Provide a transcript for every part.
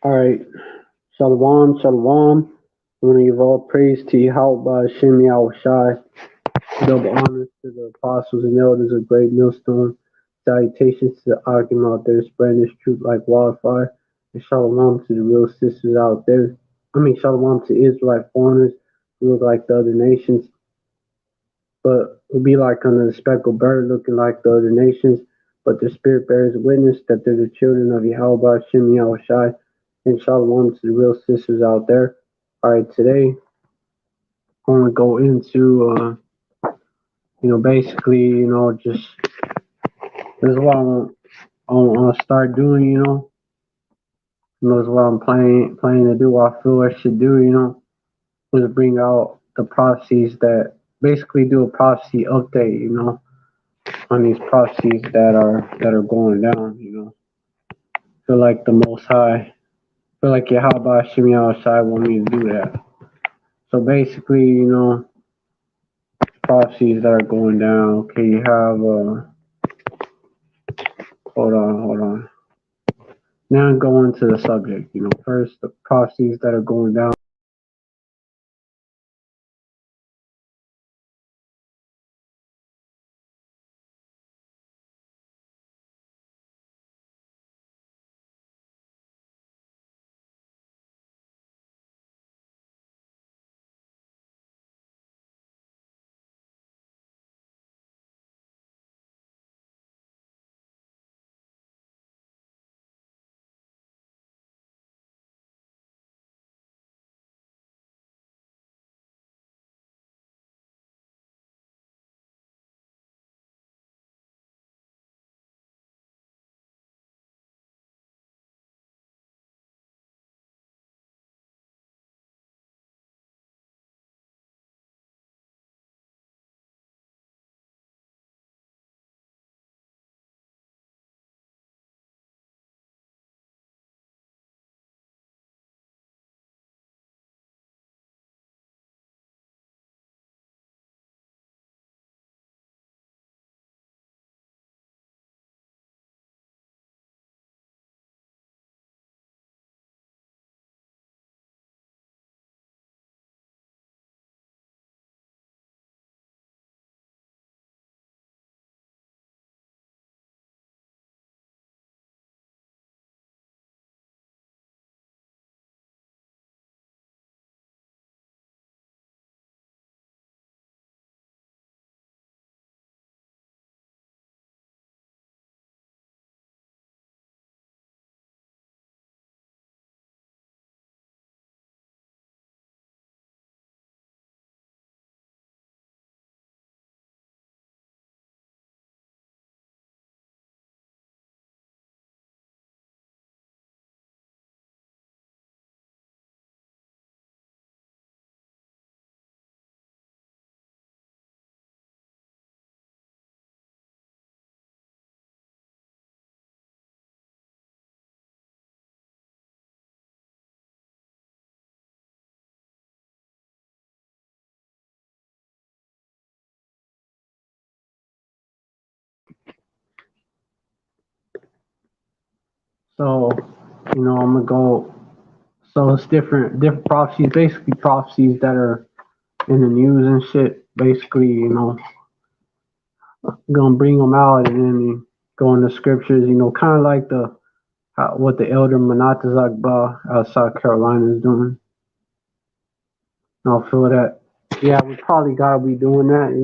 All right. Shalom, shalom. I want to give all praise to Yahweh Hashem Yahushai. Double honors to the apostles and elders of Great Millstone. Salutations to the Akim out there spreading this truth like wildfire. And shalom to the real sisters out there. Shalom to Israelite foreigners who look like the other nations, but will be like under the speckled bird looking like the other nations. But the Spirit bears witness that they're the children of Yahweh Hashem Yahushai. And shalom to the real sisters out there. All right, today I want to go into, basically, just this is what I want to start doing, this is what I'm planning to do, what I feel I should do, was bring out the prophecies that basically do a prophecy update, on these prophecies that are going down, Feel like the Most High, feel like Yahweh Hashem Yahushai want me to do that. So basically, prophecies that are going down. Okay, you have hold on. Now I'm going to the subject. First the prophecies that are going down. So, I'm gonna go. So it's different prophecies, basically prophecies that are in the news and shit. Basically, gonna bring them out and then go in the scriptures. Kind of like what the elder Manatazak Ba out of South Carolina is doing. I feel that. Yeah, we probably gotta be doing that.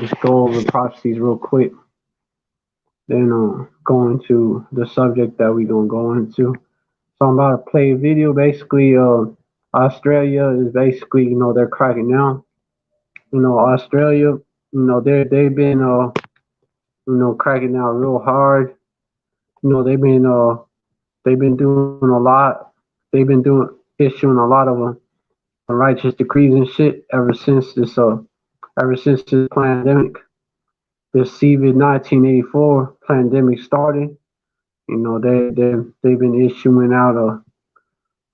Just go over prophecies real quick. Then go into the subject that we gonna go into. So I'm about to play a video. Basically, Australia is basically, they're cracking down. Australia, they've been cracking down real hard. They've been doing a lot. They've been issuing a lot of righteous decrees and shit ever since this pandemic, this COVID-19 pandemic started. They've been issuing out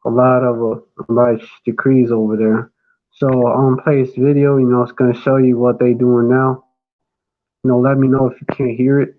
a lot of righteous decrees over there. So on play this video, it's gonna show you what they doing now. Let me know if you can't hear it.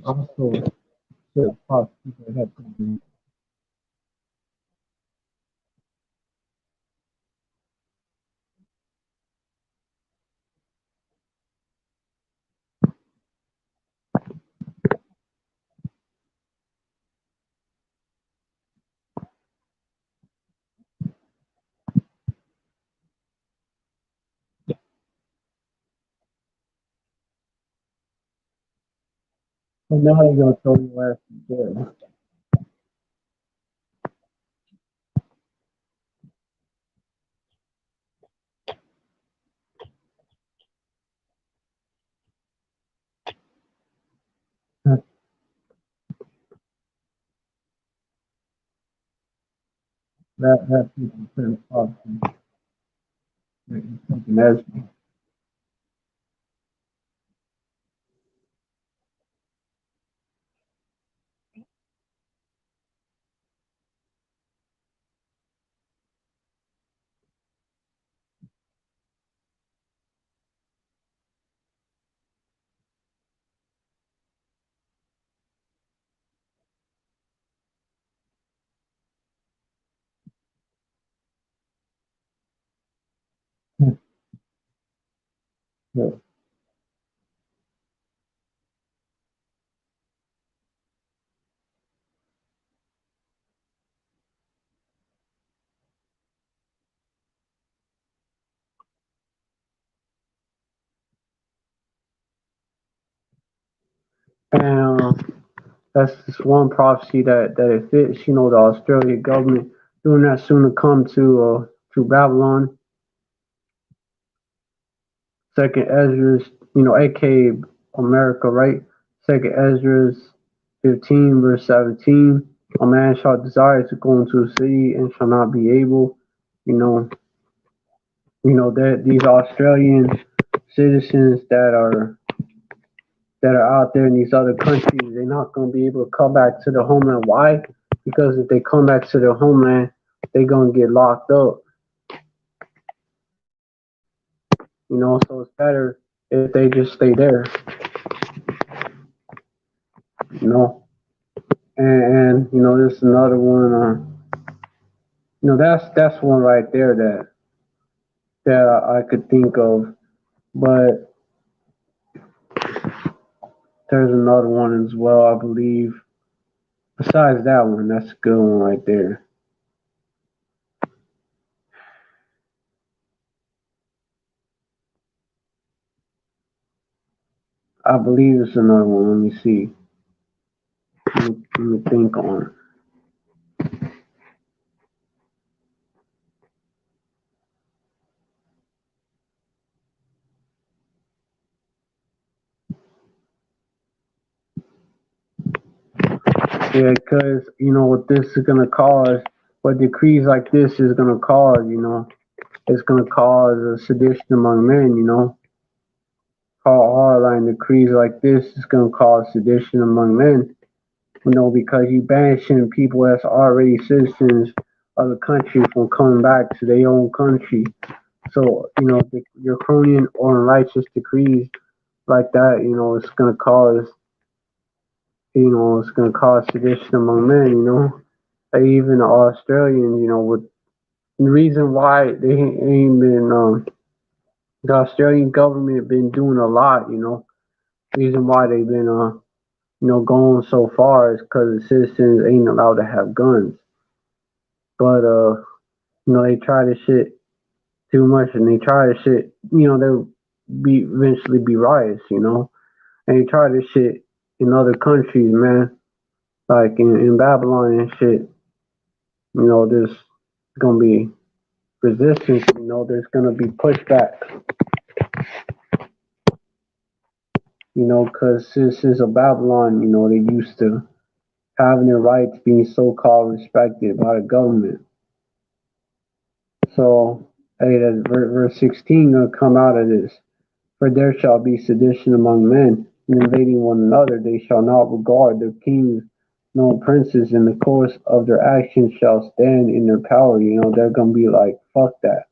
also the prophecy that had to be so now they're gonna throw your ass in jail. That people say prophecy. Something else. Yeah. And that's just one prophecy that it fits. You know, the Australian government doing that soon to come to Babylon. Second Ezra's, you know, aka America, right? Second Ezra's 15 verse 17. A man shall desire to go into a city and shall not be able. You know, that these Australian citizens that are out there in these other countries, they're not going to be able to come back to their homeland. Why? Because if they come back to their homeland, they're going to get locked up. You know, so it's better if they just stay there. You know, and you know, there's another one. You know, that's one right there that I could think of. But there's another one as well, I believe. Besides that one, that's a good one right there. I believe it's another one. Let me see. Let me think on it. Yeah, because you know what this is gonna cause, what decrees like this is gonna cause. You know, it's gonna cause a sedition among men. You know, call hardline decrees like this is gonna cause sedition among men. You know, because you banishing people that's already citizens of the country from coming back to their own country. So you know, the draconian or unrighteous decrees like that. You know, it's gonna cause. You know, it's gonna cause sedition among men. You know. Even the Australians, you know, with the reason why they ain't been, the Australian government been doing a lot, you know, reason why they've been, you know, going so far is because the citizens ain't allowed to have guns. But, you know, they try to shit too much and they try to shit, you know, there'll be eventually be riots, you know, and they try to shit in other countries, man, like in Babylon and shit, you know, there's gonna be resistance, you know, there's going to be pushback, you know, because citizens of Babylon, you know, they used to having their rights being so-called respected by the government. So, hey, that verse 16 going to come out of this. For there shall be sedition among men, and invading one another, they shall not regard their kings nor princes, in the course of their actions shall stand in their power. You know, they're going to be like, fuck that.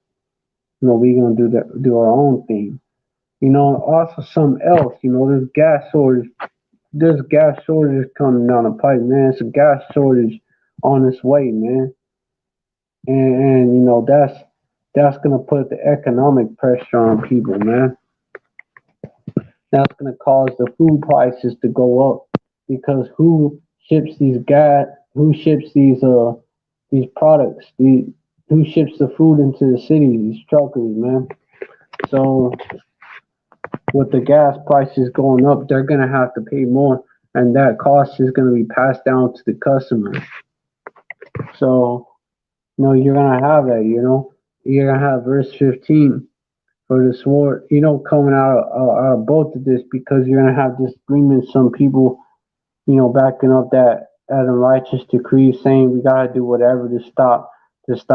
You know, we going to do our own thing. You know, also something else, you know, there's gas shortage there's gas shortage coming down the pipe, man. It's a gas shortage on its way, man. And you know that's gonna put the economic pressure on people, man. That's gonna cause the food prices to go up because who ships these products, who ships the food into the city, these truckers, man. So with the gas prices going up, they're gonna have to pay more, and that cost is gonna be passed down to the customers. So, you know, you're gonna have that. You know, you're gonna have verse 15 for the sword. You know, coming out of both of this because you're gonna have disagreements. Some people, you know, backing up that unrighteous decree, saying we gotta do whatever to stop this.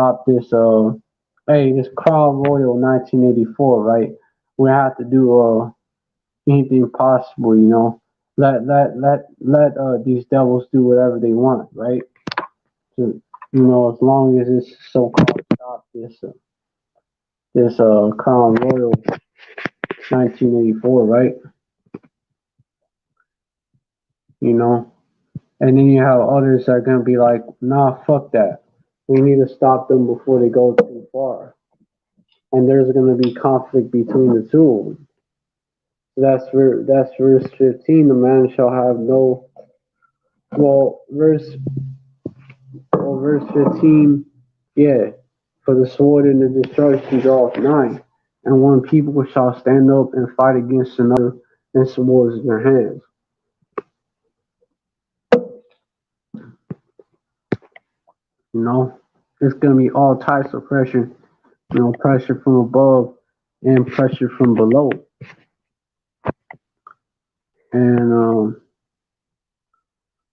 Hey, this Crown Royal 1984, right? We have to do anything possible, you know. Let these devils do whatever they want, right? To, you know, as long as it's so-called stop this Crown Royal 1984, right? You know, and then you have others that are gonna be like, nah, fuck that. We need to stop them before they go too far. And there's gonna be conflict between the two of them. That's verse 15. The man shall have no well verse verse 15, yeah, for the sword and the destruction draweth nigh, and one people shall stand up and fight against another, and swords in their hands. You know, it's gonna be all types of pressure. You know, pressure from above and pressure from below. And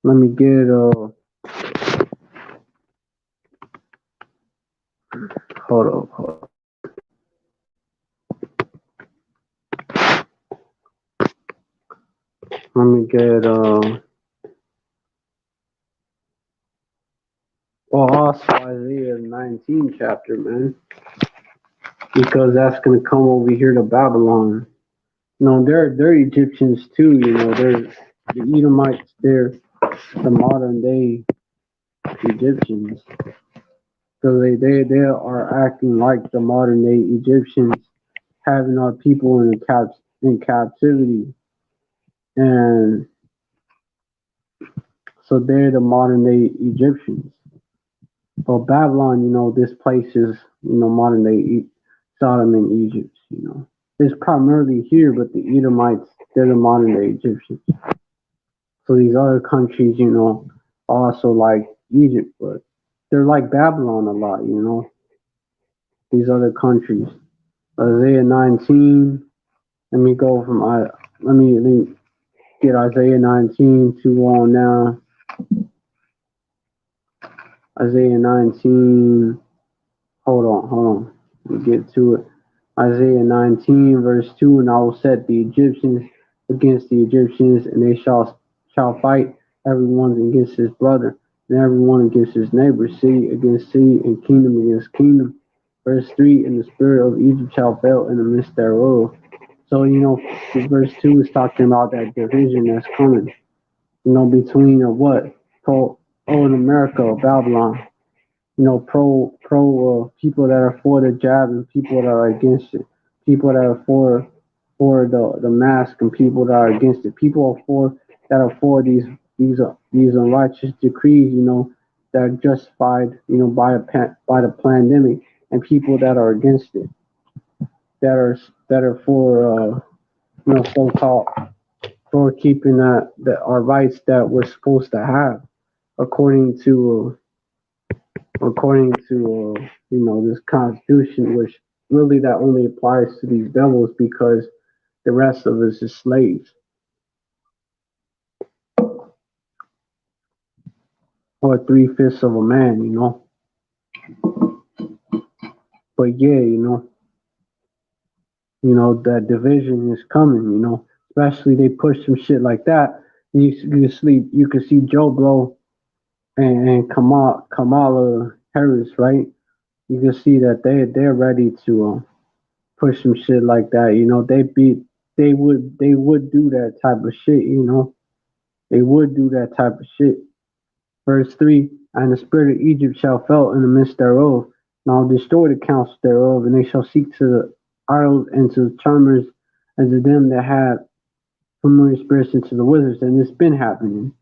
let me get hold up. Let me get well also Isaiah 19 chapter, man, because that's gonna come over here to Babylon. You know, they're Egyptians too. You know, they're the Edomites. They're the modern day Egyptians. So they are acting like the modern day Egyptians, having our people in captivity, and so they're the modern day Egyptians. But Babylon, you know, this place is modern day Sodom and Egypt. You know, it's primarily here, but the Edomites, they're the modern day Egyptians. So these other countries, you know, also like Egypt, but they're like Babylon a lot, you know, these other countries. Isaiah 19, let me go from, let me get Isaiah 19 to on now. Isaiah 19, hold on, let me get to it. Isaiah 19, verse 2, and I will set the Egyptians against the Egyptians, and they shall fight, everyone against his brother, and everyone against his neighbor, city against city, and kingdom against kingdom. Verse 3, and the spirit of Egypt shall fail in the midst thereof. So, you know, verse 2 is talking about that division that's coming, you know, between what? In America or Babylon. You know, pro people that are for the jab and people that are against it. People that are for the mask and people that are against it. People are for these unrighteous decrees. You know, that are justified. You know, by the pandemic, and people that are against it. That are for you know, so called for keeping that our rights that we're supposed to have according to you know, this constitution, which really that only applies to these devils because the rest of us is slaves, or 3/5 of a man, you know. But yeah, you know that division is coming, you know. Especially they push some shit like that. You can see Joe Blow and Kamala Harris, right? You can see that they're ready to push some shit like that. You know, they would do that type of shit. You know, They would do that type of shit. Verse 3, and the spirit of Egypt shall fall in the midst thereof, and I'll destroy the counsel thereof, and they shall seek to the idols and to the charmers and to them that have familiar spirits and to the wizards. And it's been happening.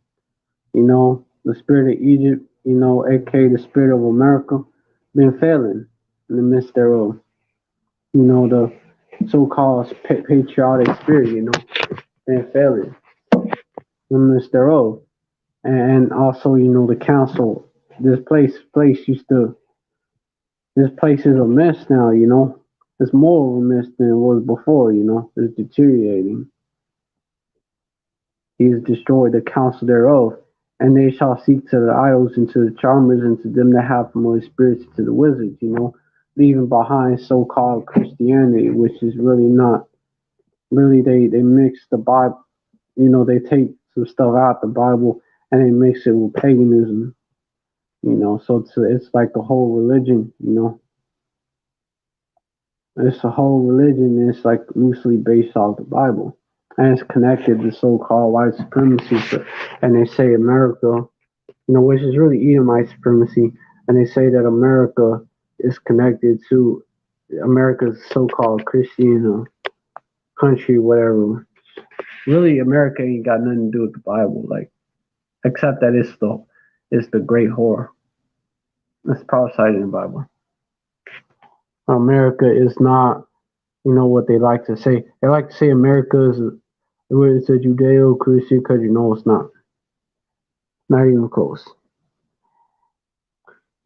The spirit of Egypt, aka the spirit of America, been failing in the midst thereof. The so-called patriotic spirit, been failing in the midst thereof. And also, the council, this place used to, this place is a mess now, It's more of a mess than it was before, It's deteriorating. He has destroyed the counsel thereof, and they shall seek to the idols and to the charmers and to them that have familiar spirits to the wizards, leaving behind so-called Christianity, which is really not really. They mix the Bible, they take some stuff out the Bible and they mix it with paganism, So it's like the whole religion, It's a whole religion, and it's like loosely based off the Bible. And it's connected to so-called white supremacy. And they say America, which is really Edomite supremacy. And they say that America is connected to America's so-called Christian country, whatever. Really, America ain't got nothing to do with the Bible, like, except that it's the great whore. It's prophesied in the Bible. America is not, what they like to say. They like to say America is it's a Judeo-Christian country. No, it's not. Not even close.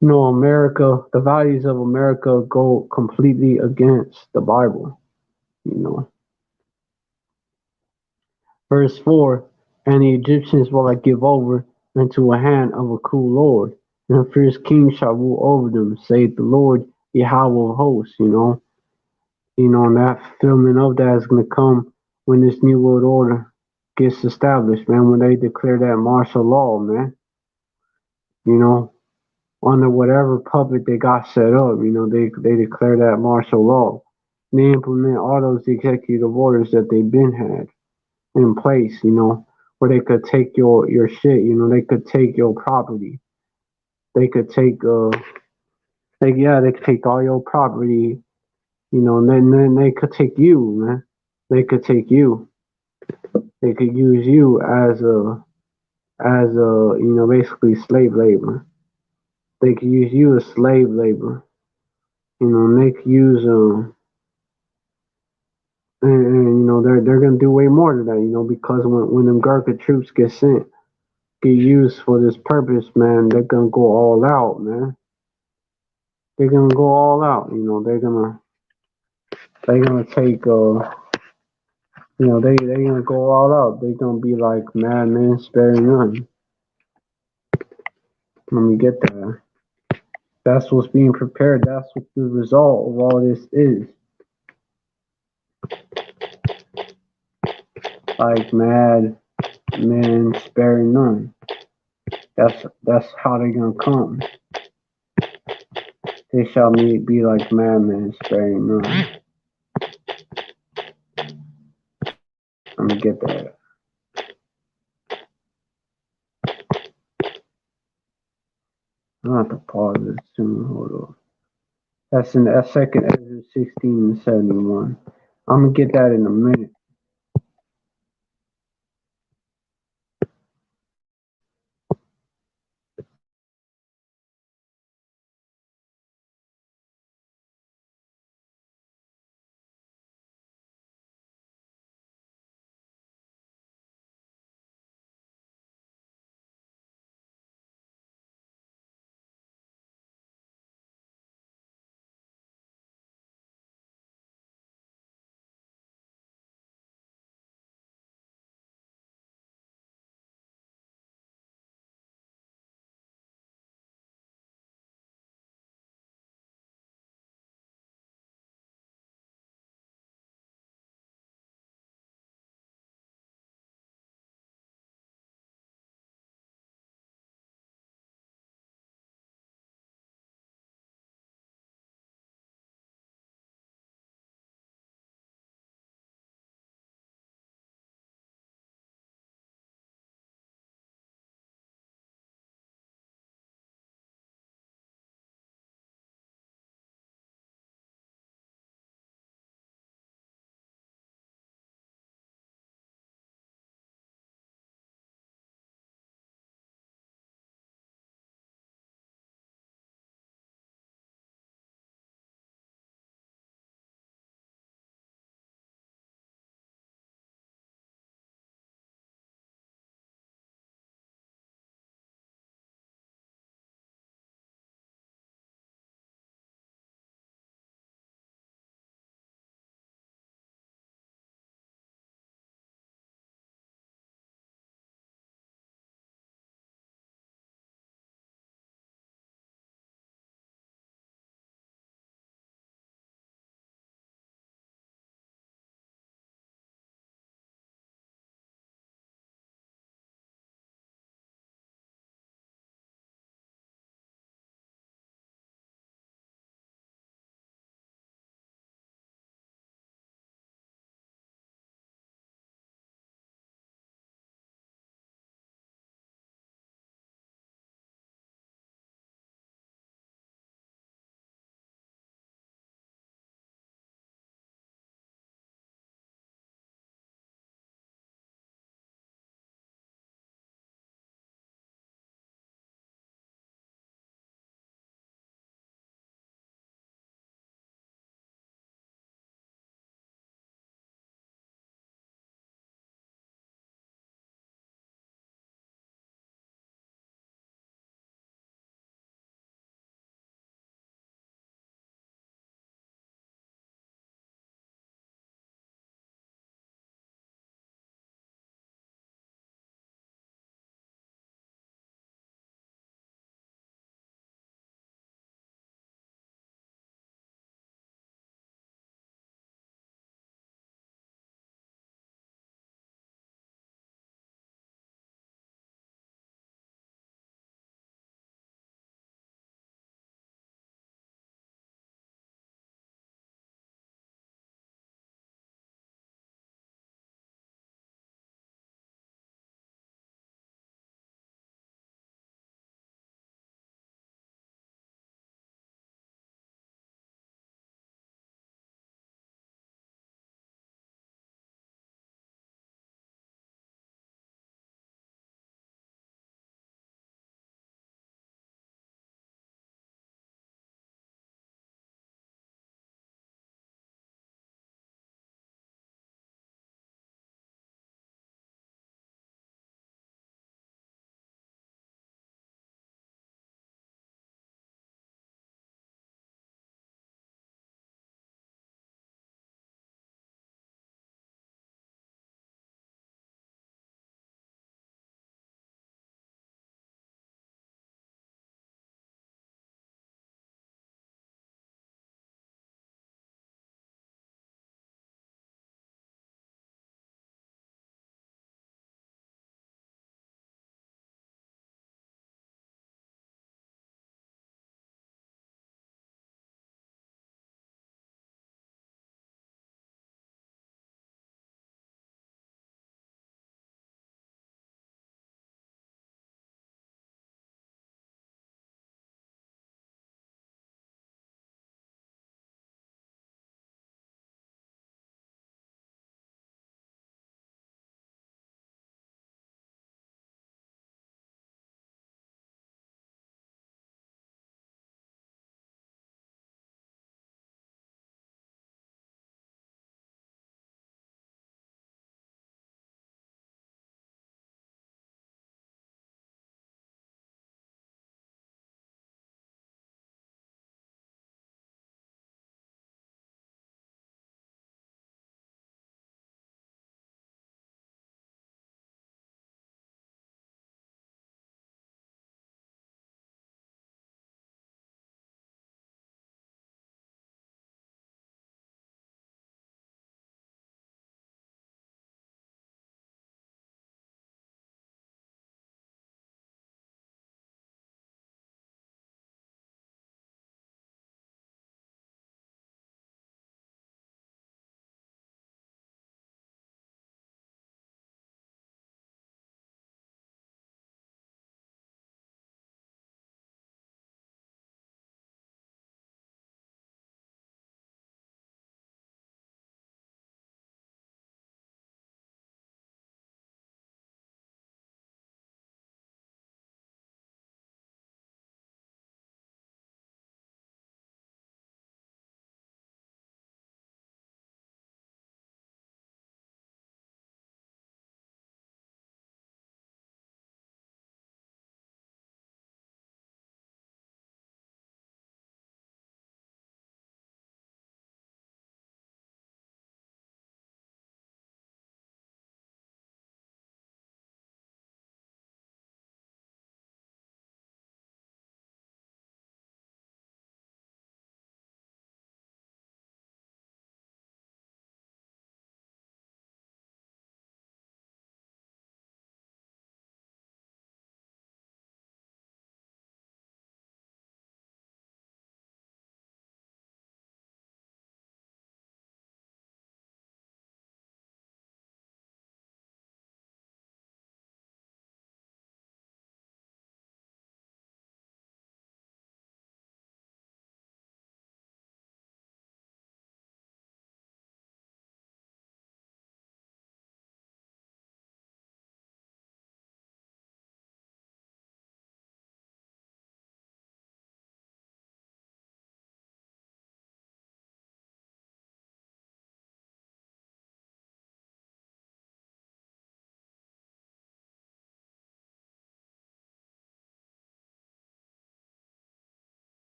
America, the values of America go completely against the Bible. Verse 4, and the Egyptians will I give over into a hand of a cruel lord, and a fierce king shall rule over them, saith the Lord Yahweh of hosts, And that fulfillment of that is going to come when this new world order gets established, man, when they declare that martial law, man, under whatever puppet they got set up, they declare that martial law. And they implement all those executive orders that they've been had in place, where they could take your shit, they could take your property. They could take they could take all your property, and then they could take you, man. They could take you. They could use you as basically slave labor. They could use you as slave labor. And they could use and they're gonna do way more than that, because when them Gurkha troops get used for this purpose, man, they're gonna go all out, man. They're gonna go all out, they're gonna take they're gonna go all out. They're gonna be like madmen sparing none. Let me get there. That's what's being prepared. That's what the result of all this is. Like mad men sparing none. That's how they're gonna come. They shall be like madmen sparing none. Let me get that. I'll have to pause it soon. Hold on. That's in that second Ezra 16 and 71. I'm gonna get that in a minute.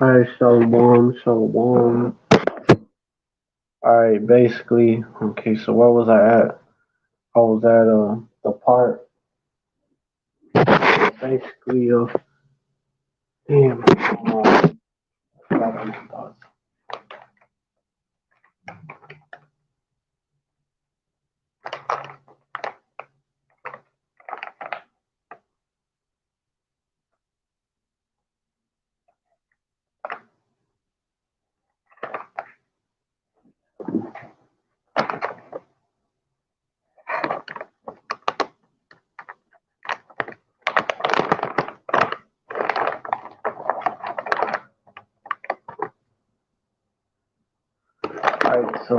Alright, shalom, shalom. Alright, basically, okay, so where was I at? I was at the part basically of damn forgot my thoughts. Alright, so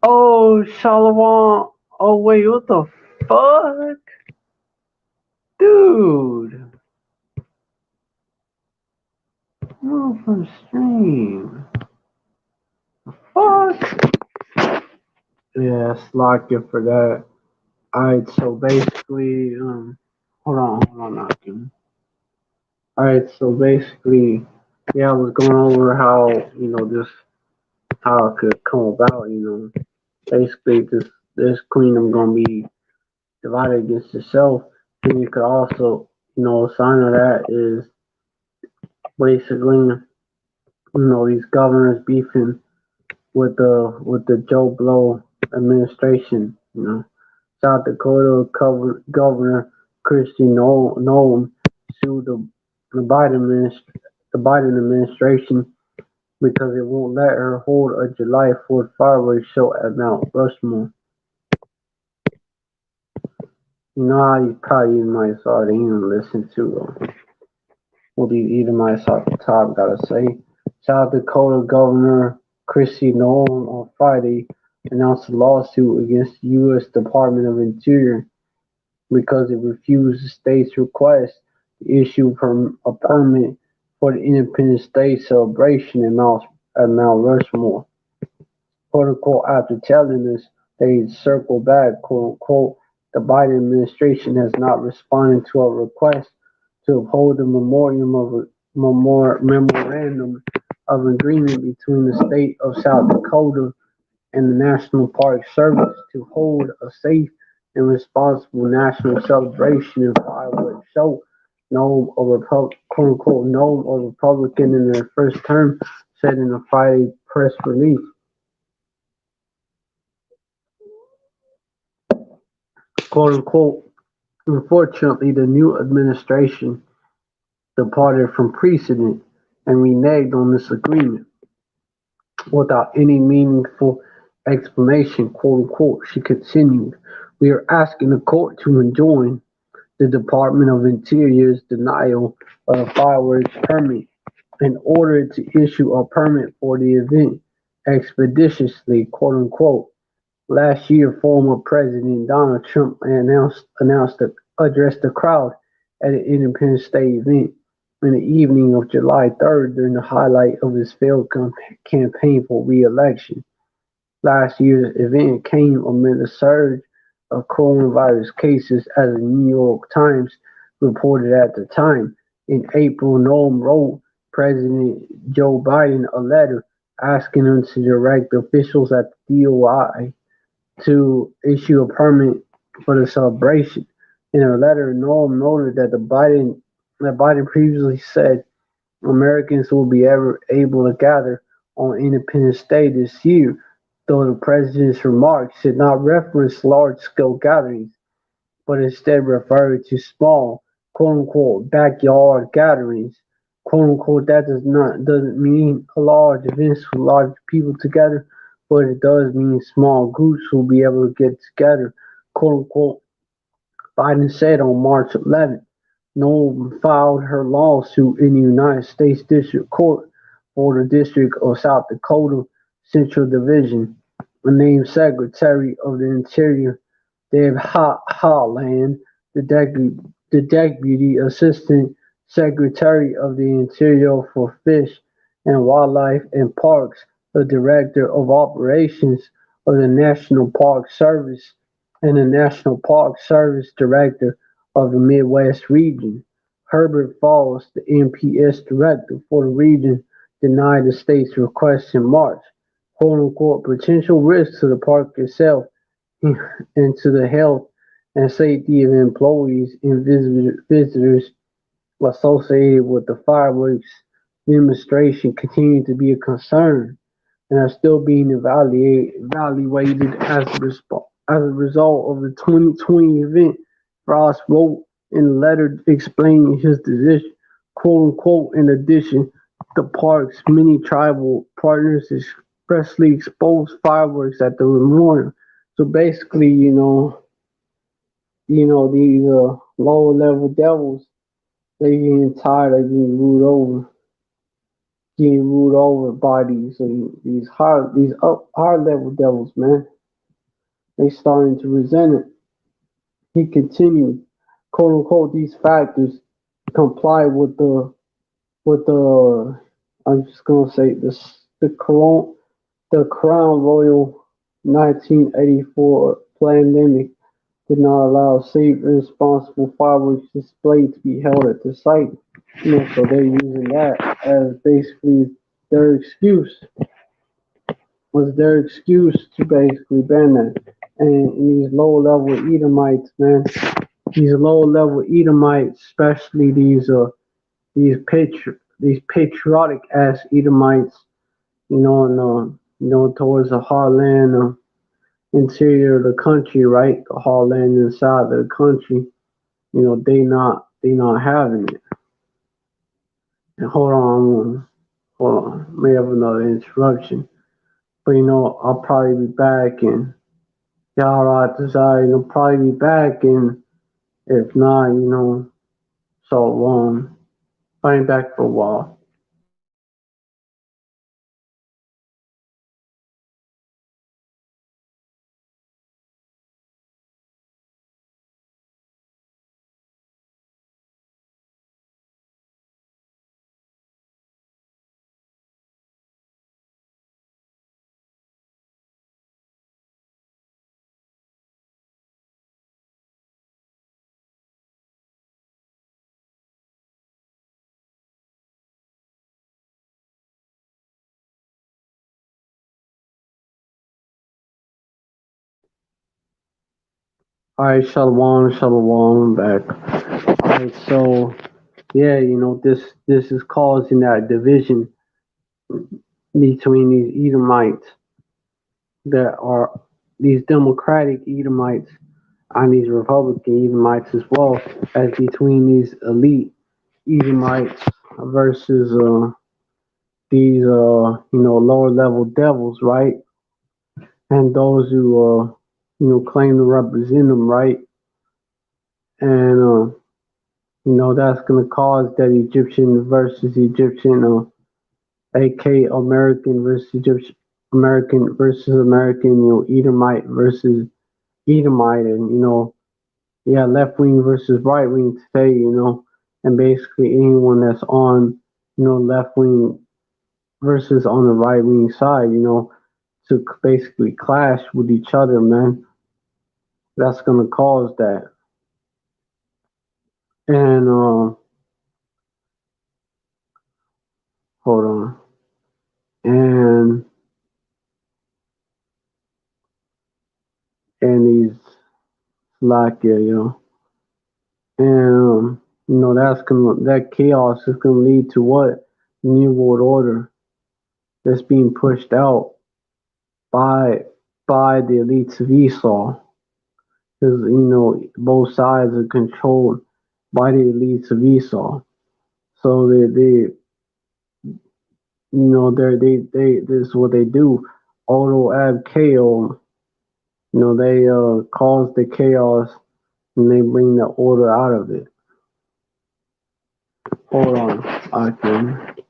oh, shalom. Oh wait, what the fuck, dude? Move from stream. Fuck. Yeah, slack you for that. Alright, so basically, hold on, Nakim. Alright, so basically, yeah, I was going over how, this, how it could come about, basically this kingdom gonna be divided against itself, and you could also, a sign of that is basically, these governors beefing with the Joe Blow administration. South Dakota Governor Kristi Noem sued the Biden administration because it won't let her hold a July 4th fireworks show at Mount Rushmore. You know how you probably Edomites are, they even listen to what these Edomites off the top gotta say. South Dakota Governor Kristi Noem on Friday announced a lawsuit against the U.S. Department of Interior because it refused the state's request to issue a permit for the Independence Day celebration at Mount Rushmore. Quote unquote, after telling us they circle back, quote unquote, the Biden administration has not responded to our request to uphold the memorandum of agreement between the state of South Dakota and the National Park Service to hold a safe and responsible national celebration and fireworks show. Quote unquote, no a Republican in their first term said in a Friday press release. Quote unquote, unfortunately, the new administration departed from precedent and reneged on this agreement without any meaningful explanation, quote unquote, she continued. We are asking the court to enjoin the Department of Interior's denial of a fireworks permit in order to issue a permit for the event expeditiously, quote unquote. Last year, former President Donald Trump addressed the crowd at an Independence Day event on the evening of July 3rd during the highlight of his failed campaign for re-election. Last year's event came amid a surge of coronavirus cases, as the New York Times reported at the time. In April, Noam wrote President Joe Biden a letter asking him to direct officials at the DOI to issue a permit for the celebration. In her letter, Noam noted that Biden previously said Americans will be able to gather on Independence Day this year, though the president's remarks did not reference large-scale gatherings, but instead referred to small, quote-unquote, backyard gatherings. Quote-unquote, that doesn't mean a large events with large people together, but it does mean small groups will be able to get together, quote-unquote, Biden said on March 11th. Noem filed her lawsuit in the United States District Court for the District of South Dakota Central Division. The named Secretary of the Interior, Dave Haaland, the Deputy Assistant Secretary of the Interior for Fish and Wildlife and Parks, the Director of Operations of the National Park Service, and the National Park Service Director of the Midwest region. Herbert Falls, the NPS director for the region, denied the state's request in March. Quote unquote, potential risks to the park itself and to the health and safety of employees and visitors associated with the fireworks demonstration continue to be a concern and are still being evaluated as a result of the 2020 event. Frost wrote in a letter explaining his decision, quote unquote, in addition, the park's many tribal partners expressly exposed fireworks at the memorial. So basically, these lower level devils, they getting tired of getting ruled over by these high level devils, man. They starting to resent it. He continued, quote unquote, these factors comply with the I'm just gonna say this the Crown Royal 1984 pandemic did not allow a safe and responsible fireworks display to be held at the site. So they're using that as basically their excuse to basically ban that. And these lower level Edomites, man, these lower level Edomites, especially these these patriotic ass Edomites, towards the heartland, interior of the country, right? The heartland inside of the country, they not having it. And hold on, may have another interruption, but I'll probably be back, and y'all right desire, probably be back, and if not, so long. I ain't back for a while. Alright, shalom, shalom, I'm back. Alright, so yeah, this is causing that division between these Edomites that are these democratic Edomites and these Republican Edomites, as well as between these elite Edomites versus these lower level devils, right? And those who claim to represent them, right? And that's going to cause that Egyptian versus Egyptian, AK American versus Egyptian, American versus American, Edomite versus Edomite, and yeah, left wing versus right wing today, and basically anyone that's on, left wing versus on the right wing side, to basically clash with each other, man. That's gonna cause that, and hold on, and these Slovakia, and that chaos is gonna lead to what? New world order that's being pushed out by the elites of Esau, because both sides are controlled by the elites of Esau. So they this is what they do. Auto ab chaos. They cause the chaos and they bring the order out of it. Hold on, I can.